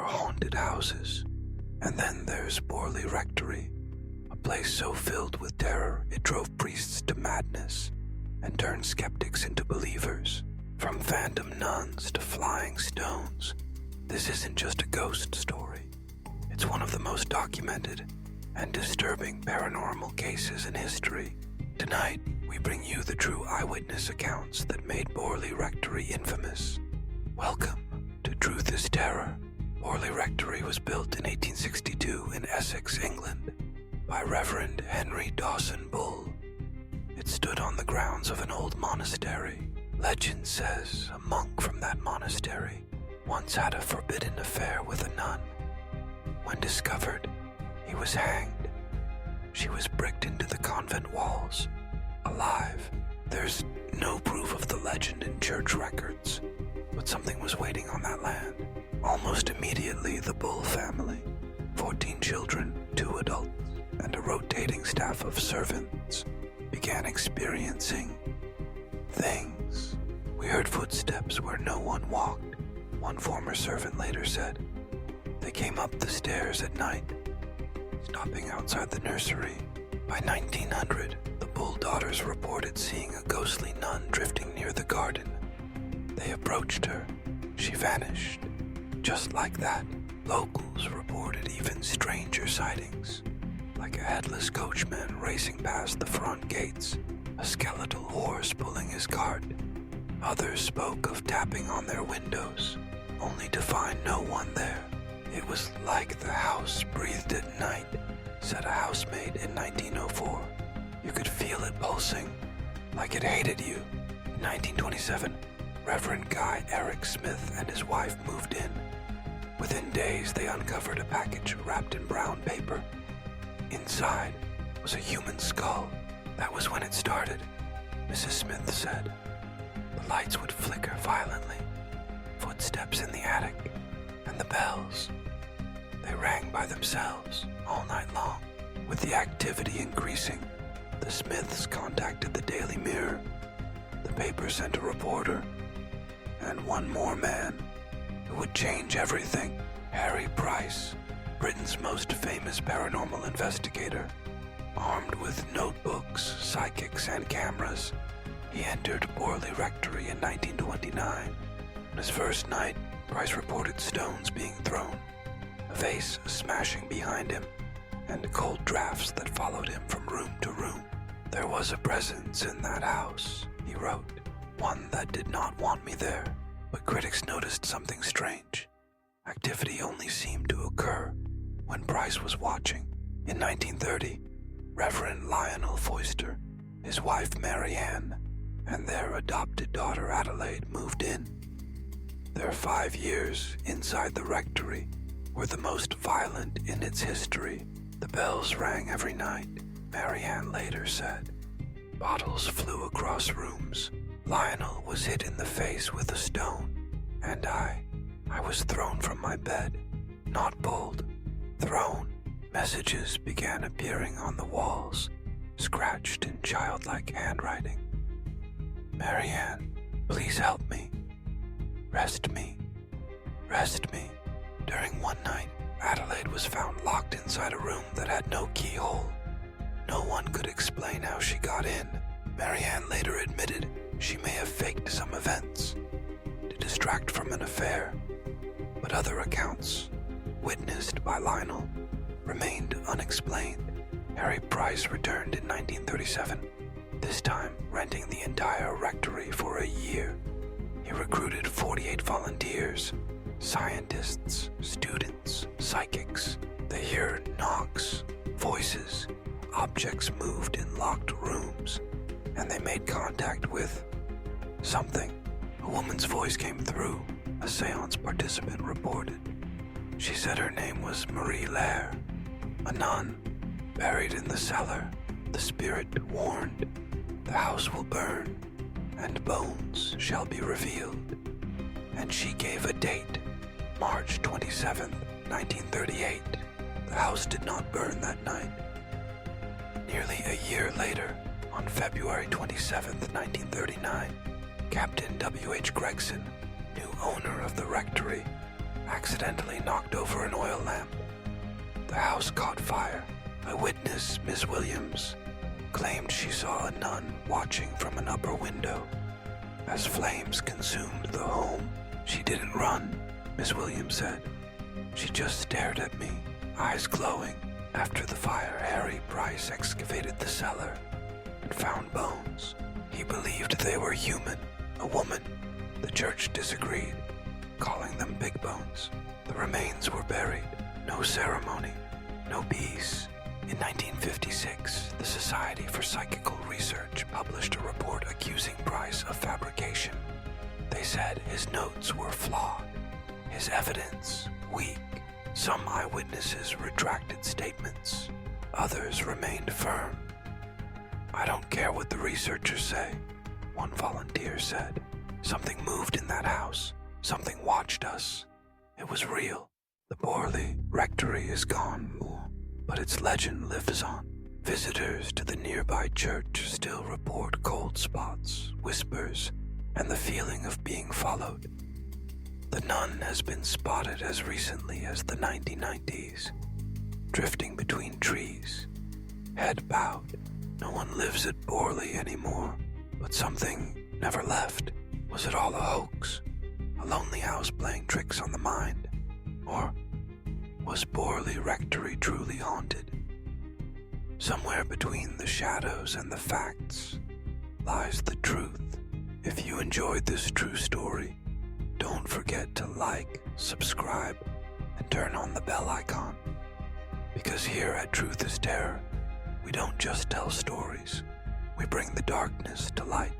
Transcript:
are haunted houses. And then there's Borley Rectory, a place so filled with terror it drove priests to madness and turned skeptics into believers. From phantom nuns to flying stones, this isn't just a ghost story. It's one of the most documented and disturbing paranormal cases in history. Tonight, we bring you the true eyewitness accounts that made Borley Rectory infamous. Welcome to Truth is Terror. Borley Rectory was built in 1862 in Essex, England, by Reverend Henry Dawson Bull. It stood on the grounds of an old monastery. Legend says a monk from that monastery once had a forbidden affair with a nun. When discovered, he was hanged. She was bricked into the convent walls, alive. There's no proof of the legend in church records, but something was waiting on that land. Almost immediately, the Bull family, 14 children, 2 adults, and a rotating staff of servants, began experiencing things. We heard footsteps where no one walked, one former servant later said. They came up the stairs at night, stopping outside the nursery. By 1900, the Bull daughters reported seeing a ghostly nun drifting near the garden. They approached her. She vanished. Just like that, locals reported even stranger sightings, like a headless coachman racing past the front gates, a skeletal horse pulling his cart. Others spoke of tapping on their windows, only to find no one there. It was like the house breathed at night, said a housemaid in 1904. You could feel it pulsing, like it hated you. In 1927, Reverend Guy Eric Smith and his wife moved in. Within days, they uncovered a package wrapped in brown paper. Inside was a human skull. That was when it started, Mrs. Smith said. The lights would flicker violently, footsteps in the attic, and the bells. They rang by themselves all night long. With the activity increasing, the Smiths contacted the Daily Mirror. The paper sent a reporter, and one more man who would change everything. Harry Price, Britain's most famous paranormal investigator. Armed with notebooks, psychics, and cameras, he entered Borley Rectory in 1929. On his first night, Price reported stones being thrown, a vase smashing behind him, and cold drafts that followed him from room to room. There was a presence in that house, he wrote, one that did not want me there. But critics noticed something strange. Activity only seemed to occur when Price was watching. In 1930, Reverend Lionel Foister, his wife Mary Ann, and their adopted daughter Adelaide moved in. Their 5 years inside the rectory were the most violent in its history. The bells rang every night, Mary Ann later said. Bottles flew across rooms. Lionel was hit in the face with a stone, and I was thrown from my bed, not pulled, thrown. Messages began appearing on the walls, scratched in childlike handwriting. Mary Ann, please help me. Rest me. Rest me. During one night, Adelaide was found locked inside a room that had no keyhole. No one could explain how she got in. Mary Ann later admitted she may have faked some events to distract from an affair, but other accounts, witnessed by Lionel, remained unexplained. Harry Price returned in 1937, this time renting the entire rectory for a year. He recruited 48 volunteers, scientists, students, psychics. They heard knocks, voices, objects moved in locked rooms, and they made contact with something. A woman's voice came through, a seance participant reported. She said her name was Marie Lair, a nun, buried in the cellar. The spirit warned, the house will burn, and bones shall be revealed. And she gave a date, March 27th, 1938. The house did not burn that night. Nearly a year later, on February 27th, 1939, Captain W.H. Gregson, new owner of the rectory, accidentally knocked over an oil lamp. The house caught fire. Eyewitness Miss Williams claimed she saw a nun watching from an upper window. As flames consumed the home, she didn't run, Miss Williams said. She just stared at me, eyes glowing. After the fire, Harry Price excavated the cellar and found bones. He believed they were human, a woman. The church disagreed, calling them big bones. The remains were buried. No ceremony, no peace. In 1956, the Society for Psychical Research published a report accusing Price of fabrication. They said his notes were flawed, his evidence weak. Some eyewitnesses retracted statements. Others remained firm. "I don't care what the researchers say," one volunteer said. "Something moved in that house. Something watched us. It was real. The Borley Rectory is gone, but its legend lives on. Visitors to the nearby church still report cold spots, whispers, and the feeling of being followed. The nun has been spotted as recently as the 1990s, drifting between trees, head bowed. No one lives at Borley anymore, but something never left. Was it all a hoax? A lonely house playing tricks on the mind? Or was Borley Rectory truly haunted? Somewhere between the shadows and the facts lies the truth. If you enjoyed this true story, don't forget to like, subscribe, and turn on the bell icon. Because here at Truth is Terror, we don't just tell stories, we bring the darkness to light.